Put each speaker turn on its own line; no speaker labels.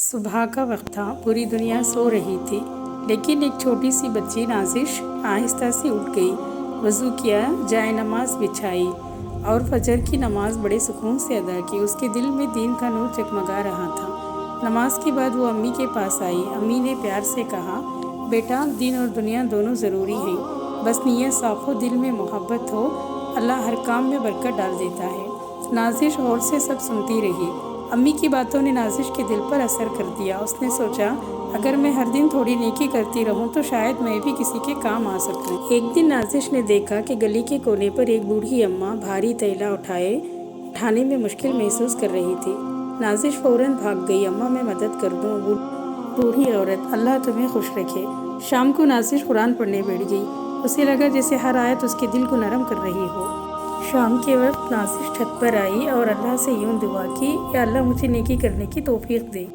सुबह का वक्त था। पूरी दुनिया सो रही थी, लेकिन एक छोटी सी बच्ची नाजिश आहिस्ता से उठ गई। वज़ू किया, जाए नमाज बिछाई और फजर की नमाज बड़े सुकून से अदा की। उसके दिल में दीन का नूर जगमगा रहा था। नमाज के बाद वो अम्मी के पास आई। अम्मी ने प्यार से कहा, बेटा, दीन और दुनिया दोनों ज़रूरी हैं, बस नीयत साफ़ हो, दिल में मोहब्बत हो, अल्लाह हर काम में बरकत डाल देता है। नाजिश गौर से सब सुनती रही। अम्मी की बातों ने नाजिश के दिल पर असर कर दिया। उसने सोचा, अगर मैं हर दिन थोड़ी नेकी करती रहूं तो शायद मैं भी किसी के काम आ सकूं। एक दिन नाजिश ने देखा कि गली के कोने पर एक बूढ़ी अम्मा भारी थैला उठाने में मुश्किल महसूस कर रही थी। नाजिश फौरन भाग गई। अम्मा, मैं मदद कर दूं। बूढ़ी औरत, अल्लाह तुम्हें खुश रखे। शाम को नाजिश कुरान पढ़ने बैठ गई। उसे लगा जैसे हर आयत उसके दिल को नरम कर रही हो। शाम के वक्त नाजिश छत पर आई और अल्लाह से यूं दुआ की, या अल्लाह मुझे नेकी करने की तौफीक दे।